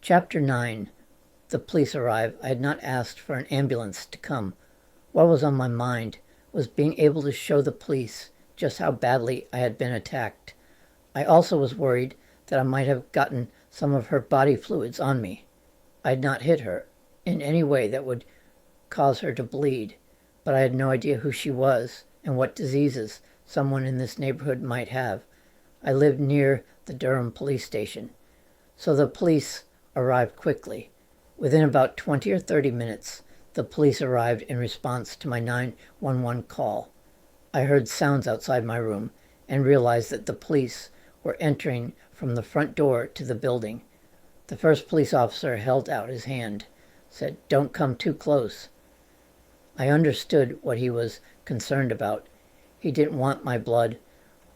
Chapter 9. The police arrive. I had not asked for an ambulance to come. What was on my mind was being able to show the police just how badly I had been attacked. I also was worried that I might have gotten some of her body fluids on me. I had not hit her in any way that would cause her to bleed, but I had no idea who she was and what diseases someone in this neighborhood might have. I lived near the Durham police station, so the police arrived quickly. Within about 20 or 30 minutes, the police arrived in response to my 911 call. I heard sounds outside my room and realized that the police were entering from the front door to the building. The first police officer held out his hand, said, "Don't come too close." I understood what he was concerned about. He didn't want my blood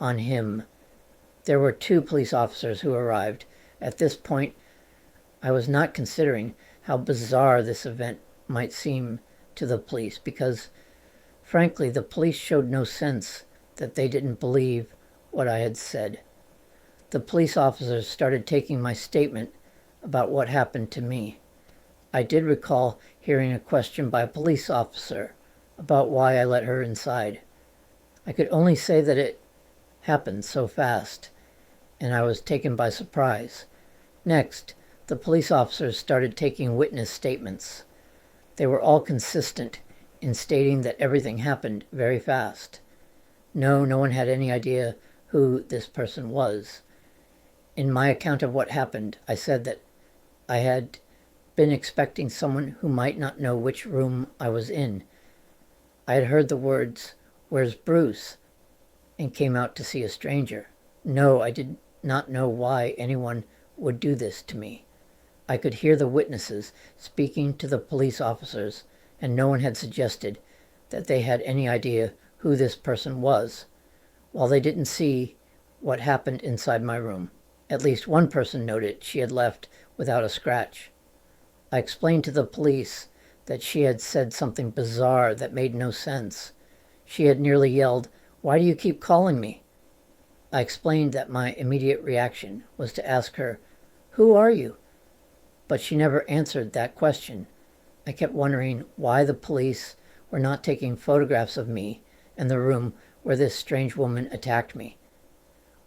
on him. There were 2 police officers who arrived. At this point, I was not considering how bizarre this event might seem to the police because, frankly, the police showed no sense that they didn't believe what I had said. The police officers started taking my statement about what happened to me. I did recall hearing a question by a police officer about why I let her inside. I could only say that it happened so fast, and I was taken by surprise. Next, the police officers started taking witness statements. They were all consistent in stating that everything happened very fast. No one had any idea who this person was. In my account of what happened, I said that I had been expecting someone who might not know which room I was in. I had heard the words, "Where's Bruce?" and came out to see a stranger. No, I did not know why anyone would do this to me. I could hear the witnesses speaking to the police officers, and no one had suggested that they had any idea who this person was, while they didn't see what happened inside my room. At least one person noted she had left without a scratch. I explained to the police that she had said something bizarre that made no sense. She had nearly yelled, "Why do you keep calling me?" I explained that my immediate reaction was to ask her, "Who are you?" But she never answered that question. I kept wondering why the police were not taking photographs of me and the room where this strange woman attacked me.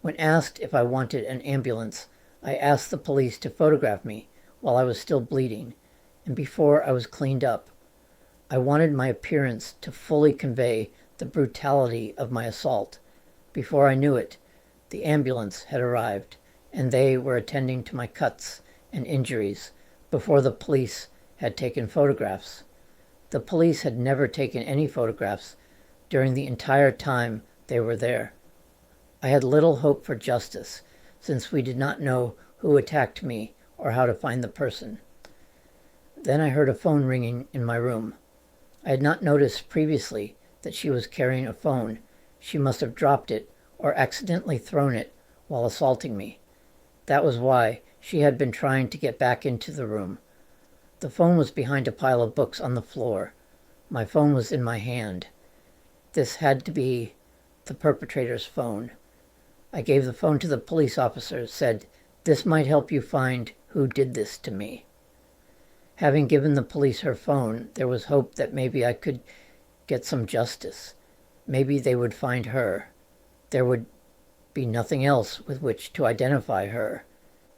When asked if I wanted an ambulance, I asked the police to photograph me while I was still bleeding and before I was cleaned up. I wanted my appearance to fully convey the brutality of my assault. Before I knew it, the ambulance had arrived, and they were attending to my cuts and injuries before the police had taken photographs. The police had never taken any photographs during the entire time they were there. I had little hope for justice, since we did not know who attacked me or how to find the person. Then I heard a phone ringing in my room. I had not noticed previously that she was carrying a phone. She must have dropped it or accidentally thrown it while assaulting me. That was why she had been trying to get back into the room. The phone was behind a pile of books on the floor. My phone was in my hand. This had to be the perpetrator's phone. I gave the phone to the police officer, said, "This might help you find who did this to me." Having given the police her phone, there was hope that maybe I could get some justice. Maybe they would find her. There would be nothing else with which to identify her.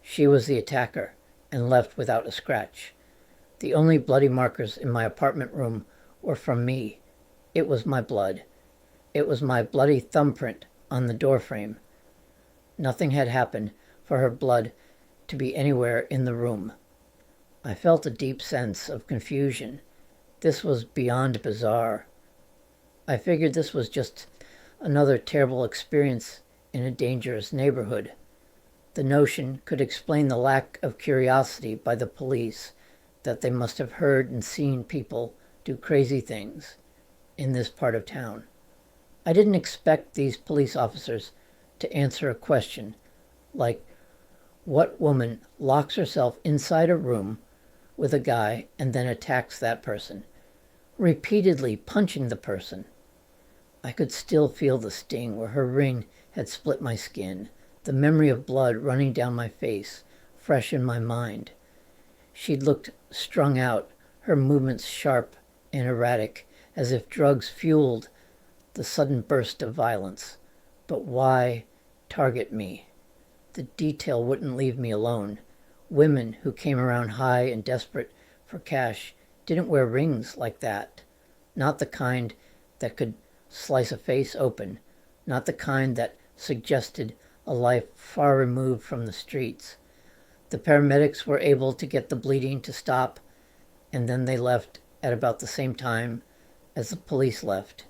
She was the attacker and left without a scratch. The only bloody markers in my apartment room were from me. It was my blood. It was my bloody thumbprint on the doorframe. Nothing had happened for her blood to be anywhere in the room. I felt a deep sense of confusion. This was beyond bizarre. I figured this was just another terrible experience in a dangerous neighborhood. The notion could explain the lack of curiosity by the police, that they must have heard and seen people do crazy things in this part of town. I didn't expect these police officers to answer a question like, what woman locks herself inside a room with a guy and then attacks that person, repeatedly punching the person? I could still feel the sting where her ring had split my skin, the memory of blood running down my face, fresh in my mind. She looked strung out, her movements sharp and erratic, as if drugs fueled the sudden burst of violence. But why target me? The detail wouldn't leave me alone. Women who came around high and desperate for cash didn't wear rings like that. Not the kind that could slice a face open. Not the kind that suggested a life far removed from the streets. The paramedics were able to get the bleeding to stop, and then they left at about the same time as the police left.